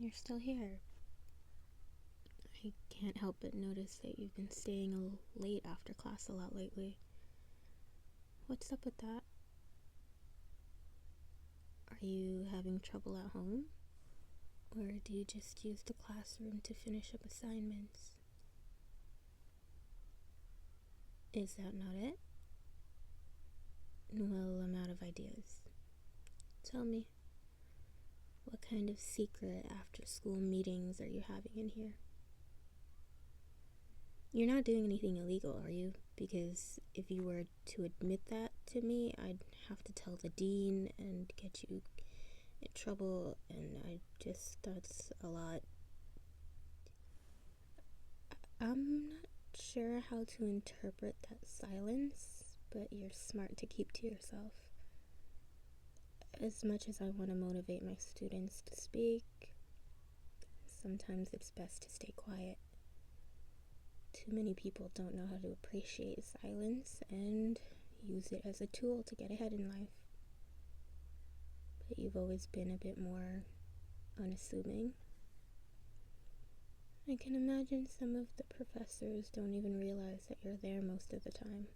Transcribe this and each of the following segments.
You're still here. I can't help but notice that you've been staying late after class a lot lately. What's up with that? Are you having trouble at home? Or do you just use the classroom to finish up assignments? Is that not it? Well, I'm out of ideas. Tell me, what kind of secret after-school meetings are you having in here? You're not doing anything illegal, are you? Because if you were to admit that to me, I'd have to tell the dean and get you in trouble, and that's a lot. I'm not sure how to interpret that silence, but you're smart to keep to yourself. As much as I want to motivate my students to speak, sometimes it's best to stay quiet. Too many people don't know how to appreciate silence and use it as a tool to get ahead in life. But you've always been a bit more unassuming. I can imagine some of the professors don't even realize that you're there most of the time.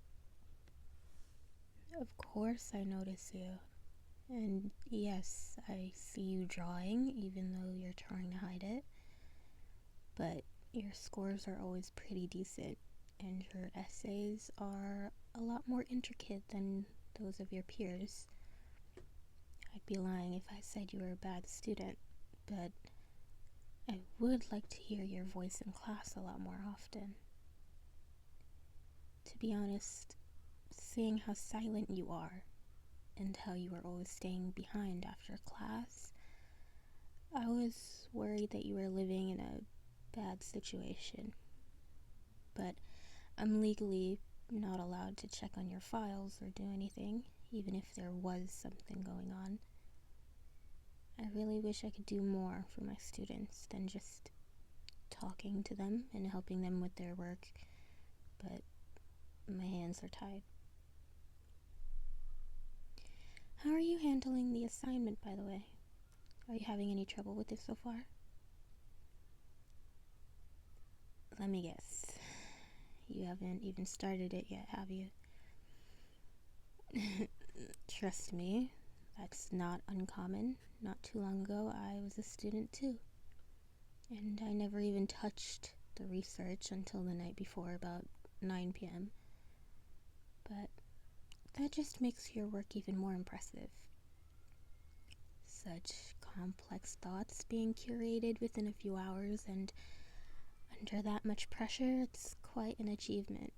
Of course I notice you. And yes, I see you drawing, even though you're trying to hide it. But your scores are always pretty decent, and your essays are a lot more intricate than those of your peers. I'd be lying if I said you were a bad student, but I would like to hear your voice in class a lot more often. To be honest, seeing how silent you are, and how you are always staying behind after class, I was worried that you were living in a bad situation. But I'm legally not allowed to check on your files or do anything, even if there was something going on. I really wish I could do more for my students than just talking to them and helping them with their work, but my hands are tied. How are you handling the assignment, by the way? Are you having any trouble with it so far? Let me guess. You haven't even started it yet, have you? Trust me, that's not uncommon. Not too long ago, I was a student too. And I never even touched the research until the night before, about 9 p.m. But that just makes your work even more impressive. Such complex thoughts being curated within a few hours, and under that much pressure, it's quite an achievement.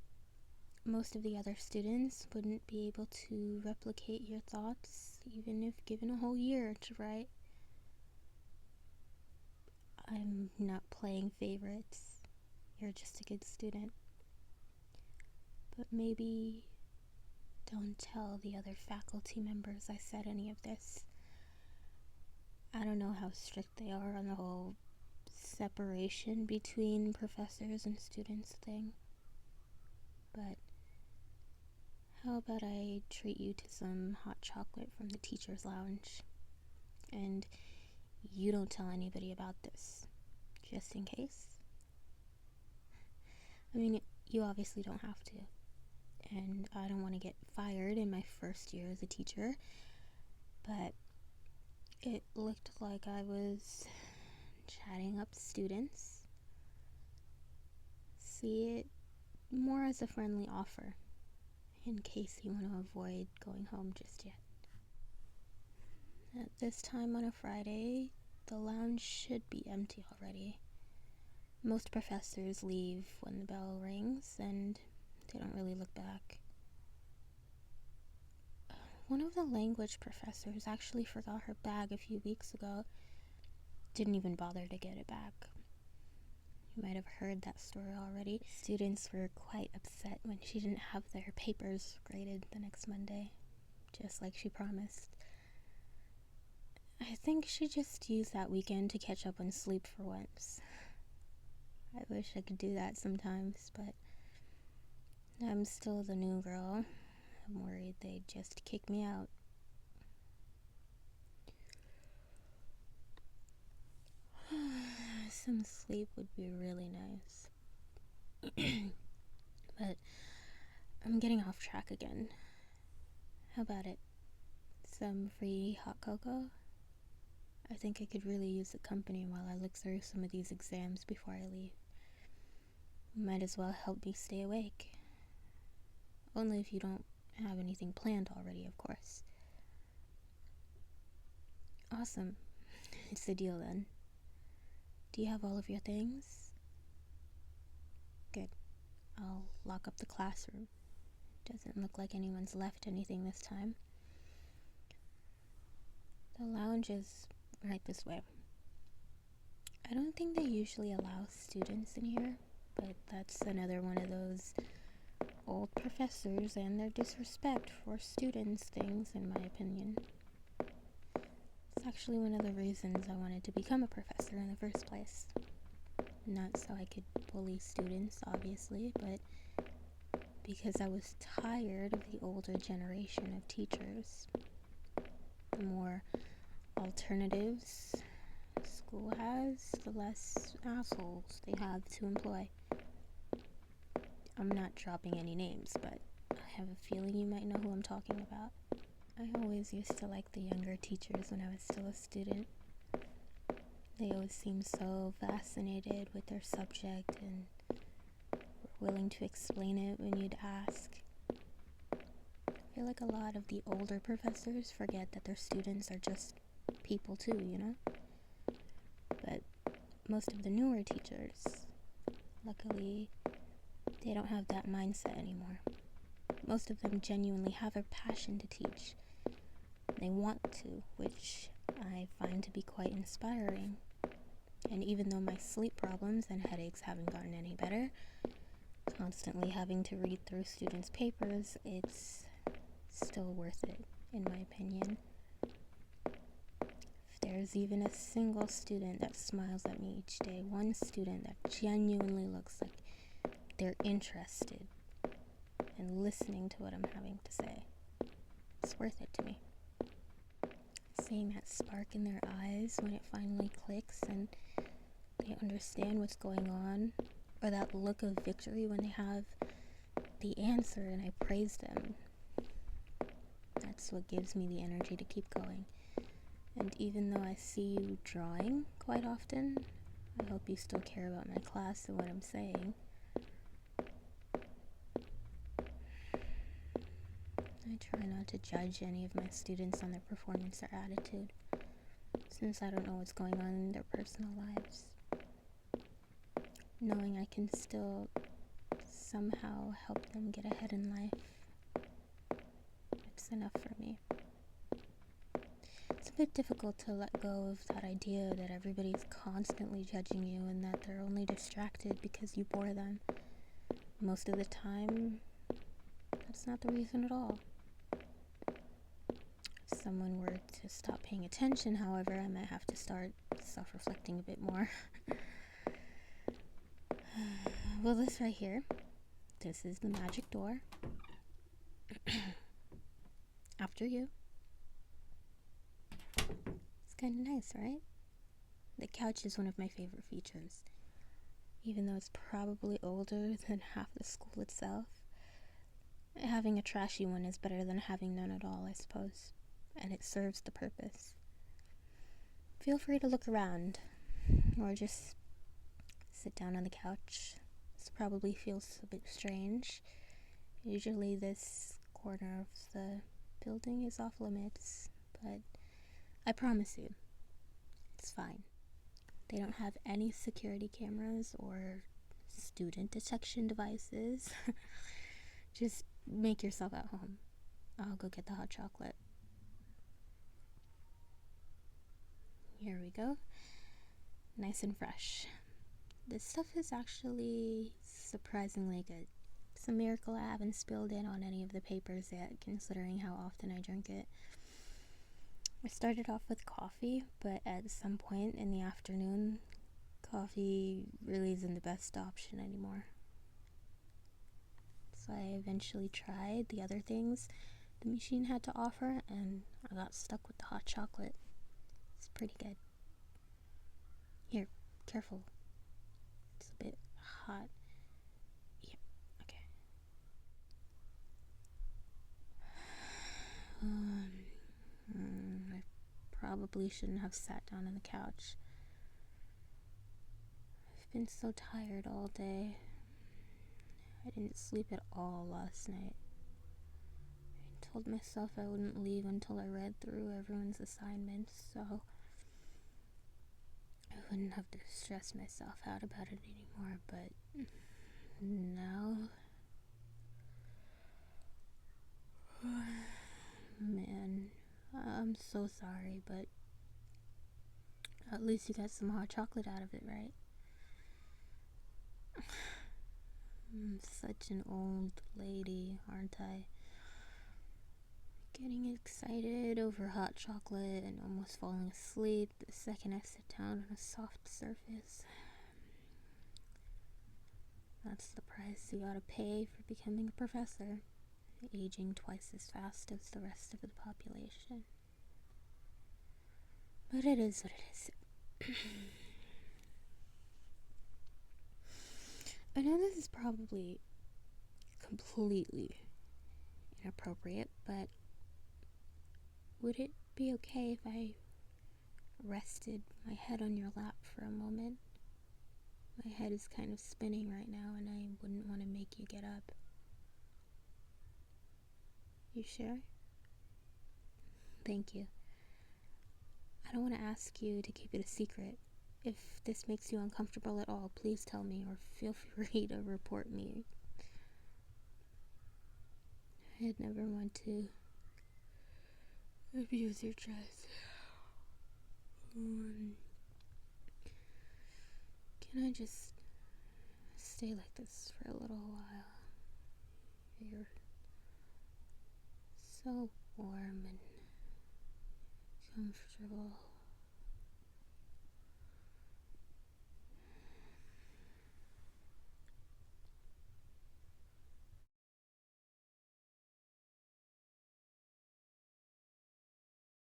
Most of the other students wouldn't be able to replicate your thoughts, even if given a whole year to write. I'm not playing favorites. You're just a good student. But maybe don't tell the other faculty members I said any of this. I don't know how strict they are on the whole separation between professors and students thing. But how about I treat you to some hot chocolate from the teacher's lounge? And you don't tell anybody about this, just in case. I mean, you obviously don't have to. And I don't want to get fired in my first year as a teacher, but it looked like I was chatting up students. See it more as a friendly offer, in case you want to avoid going home just yet. At this time on a Friday, the lounge should be empty already. Most professors leave when the bell rings, and they don't really look back. One of the language professors actually forgot her bag a few weeks ago. Didn't even bother to get it back. You might have heard that story already. Students were quite upset when she didn't have their papers graded the next Monday, just like she promised. I think she just used that weekend to catch up on sleep for once. I wish I could do that sometimes, but I'm still the new girl. I'm worried they'd just kick me out. some sleep would be really nice. But I'm getting off track again. How about it? Some free hot cocoa? I think I could really use the company while I look through some of these exams before I leave. Might as well help me stay awake. Only if you don't have anything planned already, of course. Awesome. It's a deal then. Do you have all of your things? Good. I'll lock up the classroom. Doesn't look like anyone's left anything this time. The lounge is right this way. I don't think they usually allow students in here, but that's another one of those old professors and their disrespect for students things, in my opinion. It's actually one of the reasons I wanted to become a professor in the first place. Not so I could bully students, obviously, but because I was tired of the older generation of teachers. The more alternatives school has, the less assholes they have to employ. I'm not dropping any names, but I have a feeling you might know who I'm talking about. I always used to like the younger teachers when I was still a student. They always seemed so fascinated with their subject and were willing to explain it when you'd ask. I feel like a lot of the older professors forget that their students are just people too, you know? But most of the newer teachers, luckily, they don't have that mindset anymore. Most of them genuinely have a passion to teach. They want to, which I find to be quite inspiring. And even though my sleep problems and headaches haven't gotten any better, constantly having to read through students' papers, it's still worth it, in my opinion. If there's even a single student that smiles at me each day, one student that genuinely looks like they're interested and listening to what I'm having to say, it's worth it to me. Seeing that spark in their eyes when it finally clicks and they understand what's going on, or that look of victory when they have the answer and I praise them, that's what gives me the energy to keep going. And even though I see you drawing quite often, I hope you still care about my class and what I'm saying. I try not to judge any of my students on their performance or attitude, since I don't know what's going on in their personal lives. Knowing I can still somehow help them get ahead in life, it's enough for me. It's a bit difficult to let go of that idea that everybody's constantly judging you and that they're only distracted because you bore them. Most of the time, that's not the reason at all. If someone were to stop paying attention, however, I might have to start self-reflecting a bit more. Well, this right here, this is the magic door. After you. It's kind of nice, right? The couch is one of my favorite features. Even though it's probably older than half the school itself. Having a trashy one is better than having none at all, I suppose. And it serves the purpose. Feel free to look around, or just sit down on the couch. This probably feels a bit strange. Usually this corner of the building is off limits, but I promise you, it's fine. They don't have any security cameras or student detection devices. Just make yourself at home. I'll go get the hot chocolate. Here we go. Nice and fresh. This stuff is actually surprisingly good. It's a miracle I haven't spilled it on any of the papers yet, considering how often I drink it. I started off with coffee, but at some point in the afternoon, coffee really isn't the best option anymore. So I eventually tried the other things the machine had to offer, and I got stuck with the hot chocolate. It's pretty good. Here, careful. It's a bit hot. Yep, okay. I probably shouldn't have sat down on the couch. I've been so tired all day. I didn't sleep at all last night. I told myself I wouldn't leave until I read through everyone's assignments, so I wouldn't have to stress myself out about it anymore, but now... Man, I'm so sorry, but at least you got some hot chocolate out of it, right? I'm such an old lady, aren't I? Getting excited over hot chocolate and almost falling asleep the second I sit down on a soft surface. That's the price you gotta pay for becoming a professor, aging twice as fast as the rest of the population. But it is what it is. I know this is probably completely inappropriate, but would it be okay if I rested my head on your lap for a moment? My head is kind of spinning right now, and I wouldn't want to make you get up. You sure? Thank you. I don't want to ask you to keep it a secret. If this makes you uncomfortable at all, please tell me, or feel free to report me. I'd never want to abuse your trust. Can I just stay like this for a little while? You're so warm and comfortable.